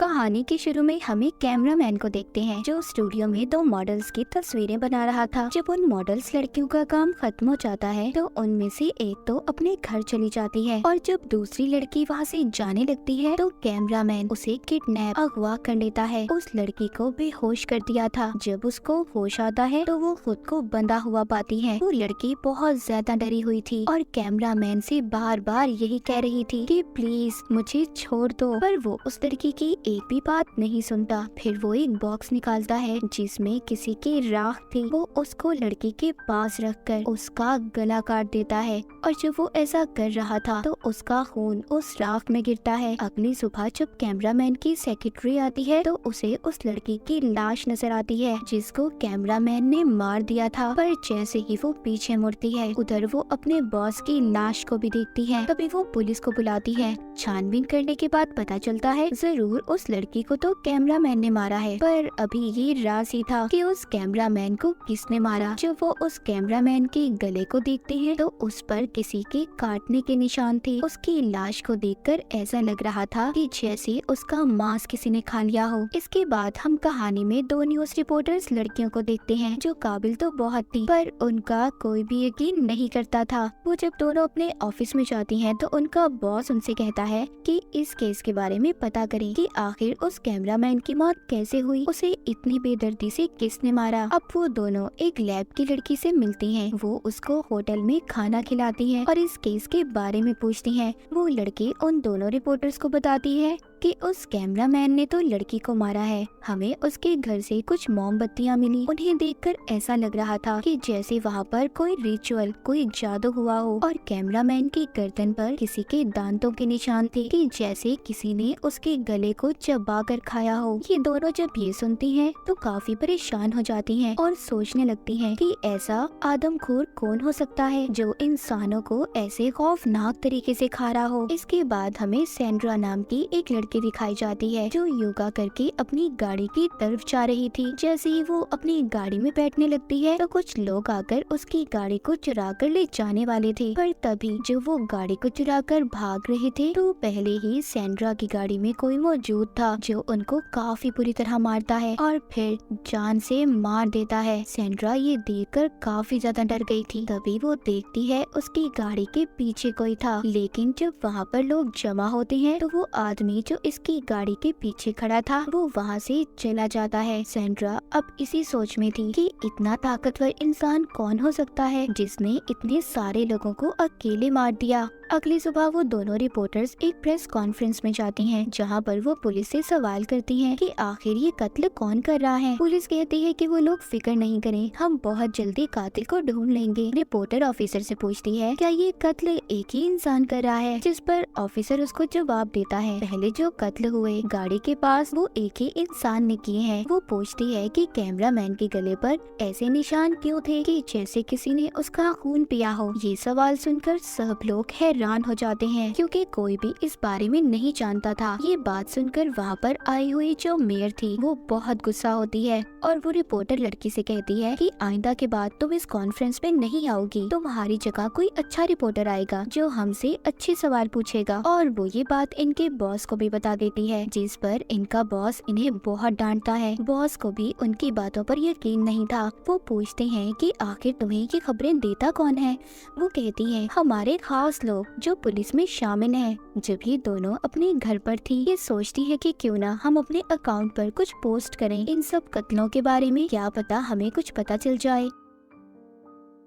कहानी के शुरू में हमें कैमरामैन को देखते हैं जो स्टूडियो में दो मॉडल्स की तस्वीरें बना रहा था। जब उन मॉडल्स लड़कियों का काम खत्म हो जाता है तो उनमें से एक तो अपने घर चली जाती है और जब दूसरी लड़की वहाँ से जाने लगती है तो कैमरामैन उसे किडनैप अगवा कर लेता है। उस लड़की को बेहोश कर दिया था। जब उसको होश आता है तो वो खुद को बंधा हुआ पाती है। वो लड़की बहुत ज्यादा डरी हुई थी और कैमरामैन से बार बार यही कह रही थी कि प्लीज मुझे छोड़ दो, पर वो उस लड़की की एक भी बात नहीं सुनता। फिर वो एक बॉक्स निकालता है जिसमें किसी की राख थी। वो उसको लड़की के पास रखकर उसका गला काट देता है और जब वो ऐसा कर रहा था तो उसका खून उस राख में गिरता है। अगली सुबह जब कैमरामैन की सेक्रेटरी आती है तो उसे उस लड़की की लाश नजर आती है जिसको कैमरामैन ने मार दिया था। पर जैसे ही वो पीछे मुड़ती है उधर वो अपने बॉस की लाश को भी देखती है। तभी वो पुलिस को बुलाती है। छानबीन करने के बाद पता चलता है जरूर उस लड़की को तो कैमरामैन ने मारा है, पर अभी ये राज ही था कि उस कैमरामैन को किसने मारा। जब वो उस कैमरामैन के गले को देखते हैं तो उस पर किसी के काटने के निशान थे। उसकी लाश को देखकर ऐसा लग रहा था कि जैसे उसका मांस किसी ने खा लिया हो। इसके बाद हम कहानी में दो न्यूज रिपोर्टर्स लड़कियों को देखते हैं जो काबिल तो बहुत थी पर उनका कोई भी यकीन नहीं करता था। वो जब दोनों अपने ऑफिस में जाती हैं तो उनका बॉस उनसे कहता है कि इस केस के बारे में पता करें कि आखिर उस कैमरामैन की मौत कैसे हुई, उसे इतनी बेदर्दी से किसने मारा। अब वो दोनों एक लैब की लड़की से मिलती हैं। वो उसको होटल में खाना खिलाती है और इस केस के बारे में पूछती हैं। वो लड़की उन दोनों रिपोर्टर्स को बताती है कि उस कैमरामैन ने तो लड़की को मारा है। हमें उसके घर से कुछ मोमबत्तियां मिली। उन्हें देखकर ऐसा लग रहा था कि जैसे वहाँ पर कोई रिचुअल, कोई जादू हुआ हो और कैमरामैन की गर्दन पर किसी के दांतों के निशान थे कि जैसे किसी ने उसके गले को चबा कर खाया हो। ये दोनों जब ये सुनती हैं तो काफी परेशान हो जाती हैं और सोचने लगती हैं कि ऐसा आदमखोर कौन हो सकता है जो इंसानों को ऐसे खौफनाक तरीके से खा रहा हो। इसके बाद हमें सैंड्रा नाम की एक लड़की दिखाई जाती है जो योगा करके अपनी गाड़ी की तरफ जा रही थी। जैसे ही वो अपनी गाड़ी में बैठने लगती है तो कुछ लोग आकर उसकी गाड़ी को चुरा कर ले जाने वाले थे, पर तभी जब वो गाड़ी को चुरा कर भाग रहे थे तो पहले ही सैंड्रा की गाड़ी में कोई मौजूद था जो उनको काफी बुरी तरह मारता है और फिर जान से मार देता है। सैंड्रा ये देखकर काफी ज्यादा डर गई थी। तभी वो देखती है उसकी गाड़ी के पीछे कोई था, लेकिन जब वहाँ पर लोग जमा होते हैं तो वो आदमी जो इसकी गाड़ी के पीछे खड़ा था वो वहाँ से चला जाता है। सैंड्रा अब इसी सोच में थी कि इतना ताकतवर इंसान कौन हो सकता है जिसने इतने सारे लोगों को अकेले मार दिया। अगली सुबह वो दोनों रिपोर्टर्स एक प्रेस कॉन्फ्रेंस में जाती हैं जहाँ पर वो पुलिस से सवाल करती हैं कि आखिर ये कत्ल कौन कर रहा है। पुलिस कहती है कि वो लोग फिक्र नहीं करें, हम बहुत जल्दी कातिल को ढूंढ लेंगे। रिपोर्टर ऑफिसर से पूछती है क्या ये कत्ल एक ही इंसान कर रहा है, जिस पर ऑफिसर उसको जवाब देता है पहले जो कत्ल हुए गाड़ी के पास वो एक ही इंसान ने किए हैं। वो पूछती है कि कैमरामैन के गले पर ऐसे निशान क्यों थे कि जैसे किसी ने उसका खून पिया हो। ये सवाल सुनकर सब लोग हैरान हो जाते हैं क्योंकि कोई भी इस बारे में नहीं जानता था। ये बात सुनकर वहाँ पर आई हुई जो मेयर थी वो बहुत गुस्सा होती है और वो रिपोर्टर लड़की से कहती है कि आइंदा के बाद तुम इस कॉन्फ्रेंस में नहीं आओगी, तुम्हारी जगह कोई अच्छा रिपोर्टर आएगा जो हमसे अच्छे सवाल पूछेगा। और वो ये बात इनके बॉस को भी बता देती है जिस पर इनका बॉस इन्हें बहुत डांटता है। बॉस को भी उनकी बातों पर यकीन नहीं था। वो पूछते हैं कि आखिर तुम्हें ये खबरें देता कौन है। वो कहती है हमारे खास लोग जो पुलिस में शामिल हैं। जब ये दोनों अपने घर पर थी ये सोचती है कि क्यों ना हम अपने अकाउंट पर कुछ पोस्ट करें इन सब कत्लों के बारे में, क्या पता हमें कुछ पता चल जाए।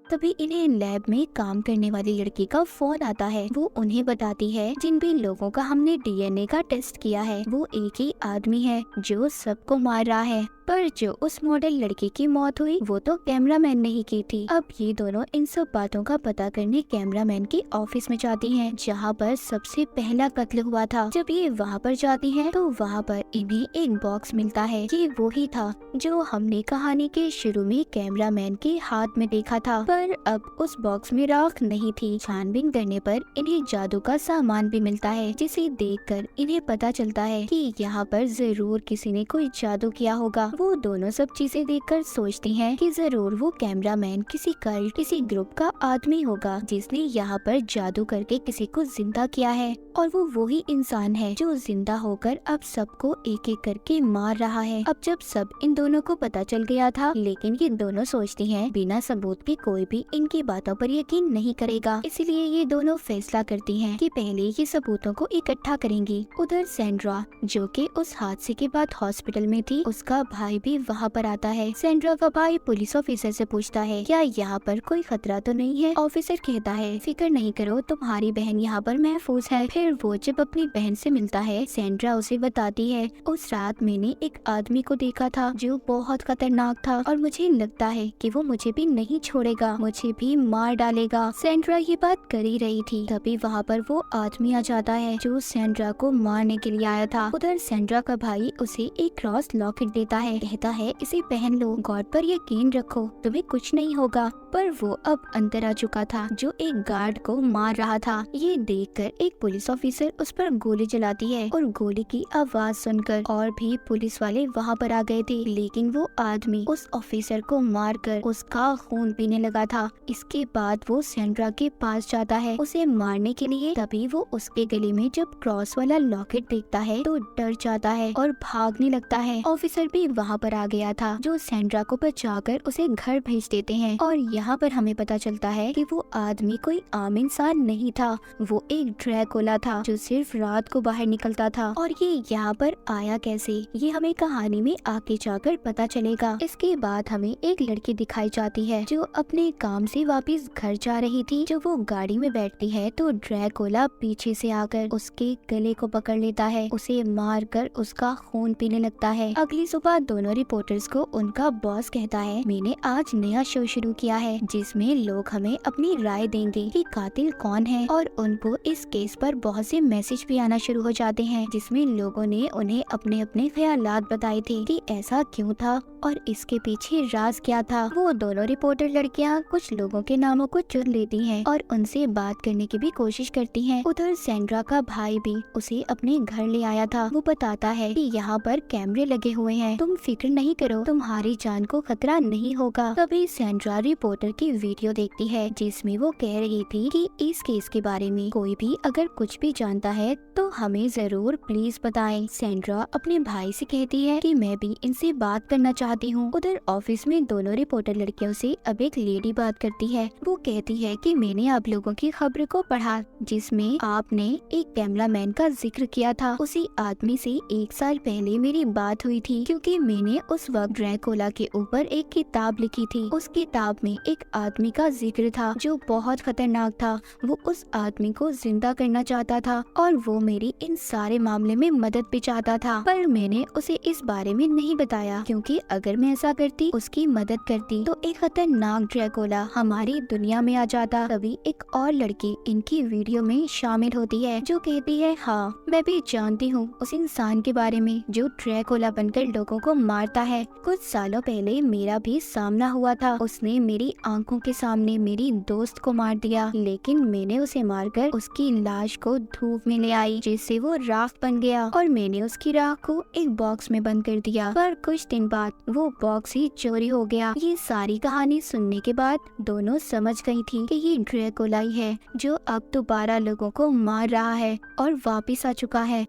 तभी इन्हें लैब में काम करने वाली लड़की का फोन आता है। वो उन्हें बताती है जिन भी लोगों का हमने डीएनए का टेस्ट किया है वो एक ही आदमी है जो सबको मार रहा है, पर जो उस मॉडल लड़की की मौत हुई वो तो कैमरामैन ने ही की थी। अब ये दोनों इन सब बातों का पता करने कैमरामैन के ऑफिस में जाती हैं जहाँ पर सबसे पहला कत्ल हुआ था। जब ये वहाँ पर जाती हैं तो वहाँ पर इन्हें एक बॉक्स मिलता है। ये वो ही था जो हमने कहानी के शुरू में कैमरामैन के हाथ में देखा था, पर अब उस बॉक्स में राख नहीं थी। छानबीन करने पर इन्हें जादू का सामान भी मिलता है जिसे देखकर इन्हें पता चलता है कि यहाँ पर जरूर किसी ने कोई जादू किया होगा। वो दोनों सब चीजें देखकर सोचती हैं कि जरूर वो कैमरामैन किसी कल्ट, किसी ग्रुप का आदमी होगा जिसने यहाँ पर जादू करके किसी को जिंदा किया है, और वो वही इंसान है जो जिंदा होकर अब सबको एक एक करके मार रहा है। अब जब सब इन दोनों को पता चल गया था, लेकिन ये दोनों सोचती हैं बिना सबूत के कोई भी इनकी बातों पर यकीन नहीं करेगा, इसलिए ये दोनों फैसला करती हैं कि पहले ये सबूतों को इकट्ठा करेंगी। उधर सेंड्रा, जो कि उस हादसे के बाद हॉस्पिटल में थी, उसका भाई भी वहाँ पर आता है। सेंड्रा का भाई पुलिस ऑफिसर से पूछता है क्या यहाँ पर कोई खतरा तो नहीं है। ऑफिसर कहता है फिक्र नहीं करो, तुम्हारी बहन यहाँ पर महफूज है। फिर वो जब अपनी बहन से मिलता है, सेंड्रा उसे बताती है उस रात मैंने एक आदमी को देखा था जो बहुत खतरनाक था, और मुझे लगता है कि वो मुझे भी नहीं छोड़ेगा, मुझे भी मार डालेगा। सेंड्रा ये बात कर ही रही थी, तभी वहाँ पर वो आदमी आ जाता है जो सेंड्रा को मारने के लिए आया था। उधर सेंड्रा का भाई उसे एक क्रॉस लॉकेट देता है, कहता है इसे पहन लो, गॉड पर यकीन रखो, तुम्हें कुछ नहीं होगा। पर वो अब अंदर आ चुका था जो एक गार्ड को मार रहा था। ये देखकर एक पुलिस ऑफिसर उस पर गोली चलाती है, और गोली की आवाज सुनकर और भी पुलिस वाले वहाँ पर आ गए थे, लेकिन वो आदमी उस ऑफिसर को मारकर उसका खून पीने लगा था। इसके बाद वो सेंड्रा के पास जाता है उसे मारने के लिए, तभी वो उसके गले में जब क्रॉस वाला लॉकेट देखता है तो डर जाता है और भागने लगता है। ऑफिसर भी वहाँ पर आ गया था जो सेंड्रा को बचाकर उसे घर भेज देते हैं, और यहाँ पर हमें पता चलता है कि वो आदमी कोई आम इंसान नहीं था, वो एक ड्रैकुला था जो सिर्फ रात को बाहर निकलता था। और ये यहाँ पर आया कैसे, ये हमें कहानी में आगे जाकर पता चलेगा। इसके बाद हमें एक लड़की दिखाई जाती है जो अपने काम से वापस घर जा रही थी। जब वो गाड़ी में बैठती है तो ड्रैकुला पीछे से आकर उसके गले को पकड़ लेता है, उसे मार कर उसका खून पीने लगता है। अगली सुबह दोनों रिपोर्टर्स को उनका बॉस कहता है मैंने आज नया शो शुरू किया है जिसमें लोग हमें अपनी राय देंगे कि कातिल कौन है, और उनको इस केस पर बहुत से मैसेज भी आना शुरू हो जाते हैं जिसमें लोगों ने उन्हें अपने अपने ख्यालात बताए थे कि ऐसा क्यों था और इसके पीछे राज क्या था। वो दोनों रिपोर्टर लड़कियां कुछ लोगों के नामों को चुन लेती हैं और उनसे बात करने की भी कोशिश करती हैं। उधर सेंड्रा का भाई भी उसे अपने घर ले आया था। वो बताता है कि यहाँ पर कैमरे लगे हुए हैं, तुम फिक्र नहीं करो, तुम्हारी जान को खतरा नहीं होगा। तभी सेंड्रा रिपोर्टर की वीडियो देखती है जिसमें वो कह रही थी कि इस केस के बारे में कोई भी अगर कुछ भी जानता है तो हमें जरूर प्लीज बताएं। सेंड्रा अपने भाई से कहती है कि मैं भी इनसे बात करना चाहती हूँ। उधर ऑफिस में दोनों रिपोर्टर लड़कियों से अब एक लेडी बात करती है। वो कहती है कि मैंने आप लोगों की खबर को पढ़ा जिसमें आपने एक कैमरामैन का जिक्र किया था। उसी आदमी से 1 साल पहले मेरी बात हुई थी क्योंकि मैंने उस वक्त ड्रैकुला के ऊपर एक किताब लिखी थी। उस किताब में एक आदमी का जिक्र था जो बहुत खतरनाक था। वो उस आदमी को जिंदा करना चाहता था और वो मेरी इन सारे मामले में मदद भी चाहता था, पर मैंने उसे इस बारे में नहीं बताया क्योंकि अगर मैं ऐसा करती, उसकी मदद करती, तो एक खतरनाक ड्रैकुला हमारी दुनिया में आ जाता। तभी एक और लड़की इनकी वीडियो में शामिल होती है जो कहती है हाँ मैं भी जानती हूँ उस इंसान के बारे में जो ड्रैकुला बनकर लोगों को मारता है। कुछ सालों पहले मेरा भी सामना हुआ था, उसने मेरी आंखों के सामने मेरी दोस्त को मार दिया, लेकिन मैंने उसे मारकर उसकी लाश को धूप में ले आई जिससे वो राख बन गया और मैंने उसकी राख को एक बॉक्स में बंद कर दिया, पर कुछ दिन बाद वो बॉक्स ही चोरी हो गया। ये सारी कहानी सुनने के बाद दोनों समझ गई थी कि ये ड्रैकुला ही है जो अब दोबारा लोगों को मार रहा है और वापिस आ चुका है।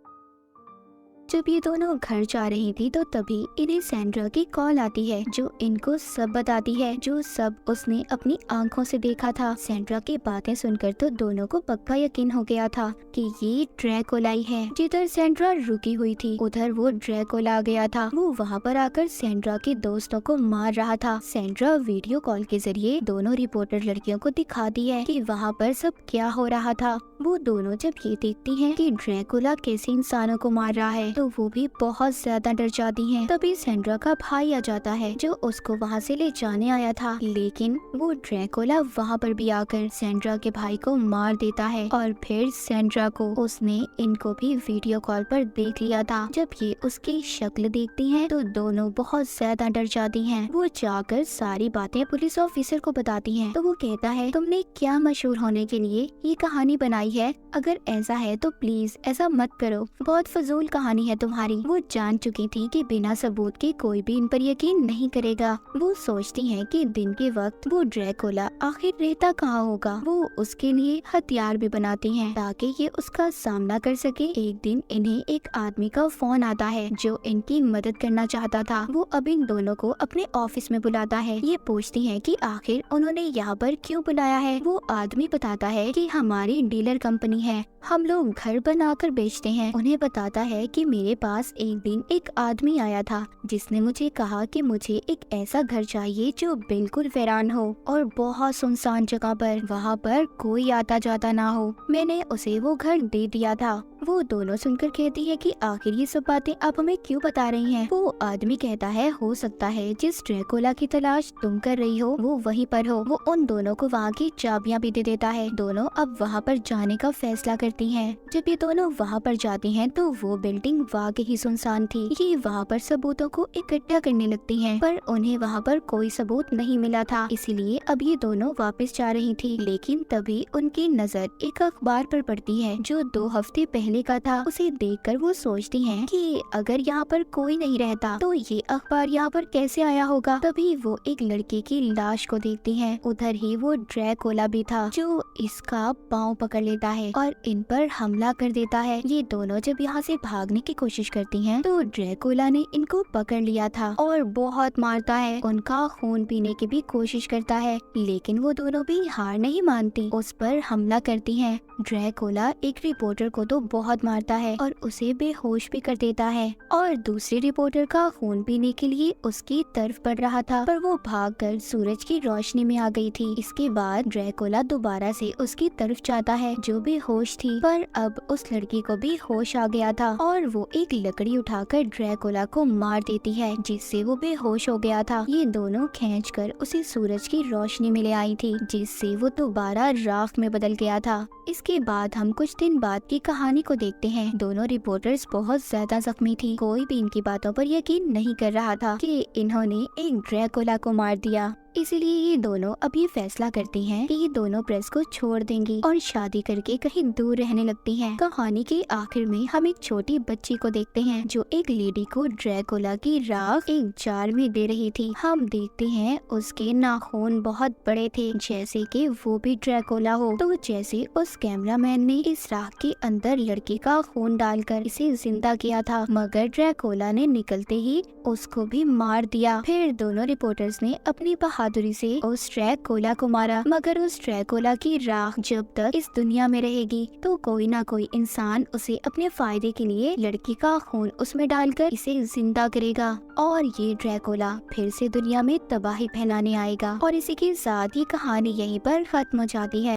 जब ये दोनों घर जा रही थी तो तभी इन्हें सेंड्रा की कॉल आती है जो इनको सब बताती है जो सब उसने अपनी आंखों से देखा था। सेंड्रा की बातें सुनकर तो दोनों को पक्का यकीन हो गया था कि ये ड्रैकुला ही है। जिधर सेंड्रा रुकी हुई थी उधर वो ड्रैकुला आ गया था। वो वहाँ पर आकर सेंड्रा के दोस्तों को मार रहा था। सेंड्रा वीडियो कॉल के जरिए दोनों रिपोर्टर लड़कियों को दिखाती है कि वहाँ पर सब क्या हो रहा था। वो दोनों जब ये देखती हैं कि ड्रैकुला कैसे इंसानों को मार रहा है तो वो भी बहुत ज्यादा डर जाती हैं। तभी सेंड्रा का भाई आ जाता है जो उसको वहाँ से ले जाने आया था, लेकिन वो ड्रैकुला वहाँ पर भी आकर सेंड्रा के भाई को मार देता है और फिर सेंड्रा को उसने इनको भी वीडियो कॉल पर देख लिया था। जब ये उसकी शक्ल देखती हैं तो दोनों बहुत ज्यादा डर जाती हैं। वो जाकर सारी बातें पुलिस ऑफिसर को बताती हैं तो वो कहता है तुमने क्या मशहूर होने के लिए ये कहानी बनाई है, अगर ऐसा है तो प्लीज ऐसा मत करो, बहुत फजूल कहानी है है तुम्हारी। वो जान चुकी थी कि बिना सबूत के कोई भी इन पर यकीन नहीं करेगा। वो सोचती हैं कि दिन के वक्त वो ड्रैकुला आखिर रहता कहाँ होगा। वो उसके लिए हथियार भी बनाती हैं ताकि ये उसका सामना कर सके। एक दिन इन्हें एक आदमी का फोन आता है जो इनकी मदद करना चाहता था। वो अब इन दोनों को अपने ऑफिस में बुलाता है। ये पूछती हैं कि आखिर उन्होंने यहाँ पर क्यों बुलाया है। वो आदमी बताता है कि हमारी डीलर कंपनी है, हम लोग घर बनाकर बेचते हैं। उन्हें बताता है कि मेरे पास एक दिन एक आदमी आया था जिसने मुझे कहा कि मुझे एक ऐसा घर चाहिए जो बिल्कुल वीरान हो और बहुत सुनसान जगह पर, वहाँ पर कोई आता जाता ना हो। मैंने उसे वो घर दे दिया था। वो दोनों सुनकर कहती है कि आखिर ये सब बातें आप हमें क्यों बता रही हैं। वो आदमी कहता है हो सकता है जिस ड्रैकुला की तलाश तुम कर रही हो वो वहीं पर हो। वो उन दोनों को वहाँ की चाबियां भी दे देता है। दोनों अब वहाँ पर जाने का फैसला करती हैं। जब ये दोनों वहाँ पर जाती हैं तो वो बिल्डिंग वाकई ही सुनसान थी। ये वहाँ पर सबूतों को इकट्ठा करने लगती हैं, पर उन्हें वहाँ पर कोई सबूत नहीं मिला था, इसीलिए अब ये दोनों वापस जा रही थी। लेकिन तभी उनकी नजर एक अखबार पर पड़ती है जो 2 हफ्ते पहले का था। उसे देखकर वो सोचती हैं कि अगर यहाँ पर कोई नहीं रहता तो ये अखबार यहाँ पर कैसे आया होगा। तभी वो एक लड़के की लाश को देखती हैं। उधर ही वो ड्रैकुला भी था जो इसका पाँव पकड़ लेता है और इन पर हमला कर देता है। ये दोनों जब यहाँ से भागने की कोशिश करती हैं तो ड्रैकुला ने इनको पकड़ लिया था और बहुत मारता है। उनका खून पीने की भी कोशिश करता है, लेकिन वो दोनों भी हार नहीं मानती, उस पर हमला करती हैं। ड्रैकुला एक रिपोर्टर को तो बहुत मारता है और उसे बेहोश भी कर देता है और दूसरे रिपोर्टर का खून पीने के लिए उसकी तरफ बढ़ रहा था, पर वो भागकर सूरज की रोशनी में आ गई थी। इसके बाद ड्रैकुला दोबारा से उसकी तरफ जाता है जो बेहोश थी, पर अब उस लड़की को भी होश आ गया था और वो एक लकड़ी उठाकर ड्रैकुला को मार देती है जिससे वो बेहोश हो गया था। ये दोनों खींचकर उसे सूरज की रोशनी में ले आई थी जिससे वो दोबारा राख में बदल गया था। इसके बाद हम कुछ दिन बाद की कहानी को देखते हैं। दोनों रिपोर्टर्स बहुत ज्यादा जख्मी थी। कोई भी इनकी बातों पर यकीन नहीं कर रहा था कि इन्होंने एक ड्रैकुला को मार दिया। इसीलिए ये दोनों अभी फैसला करती हैं कि ये दोनों प्रेस को छोड़ देंगी और शादी करके कहीं दूर रहने लगती हैं। कहानी के आखिर में हम एक छोटी बच्ची को देखते हैं जो एक लेडी को ड्रैकुला की राख एक जार में दे रही थी। हम देखते हैं उसके नाखून बहुत बड़े थे जैसे कि वो भी ड्रैकुला हो। तो जैसे उस कैमरामैन ने इस राख के अंदर लड़की का खून डालकर इसे जिंदा किया था, मगर ड्रैकुला ने निकलते ही उसको भी मार दिया। फिर दोनों रिपोर्टर्स ने अपनी बहादुरी से उस ड्रैकुला को मारा, मगर उस ड्रैकुला की राख जब तक इस दुनिया में रहेगी तो कोई ना कोई इंसान उसे अपने फायदे के लिए लड़की का खून उसमें डालकर इसे जिंदा करेगा और ये ड्रैकुला फिर से दुनिया में तबाही फैलाने आएगा। और इसी के साथ ये कहानी यहीं पर खत्म हो जाती है।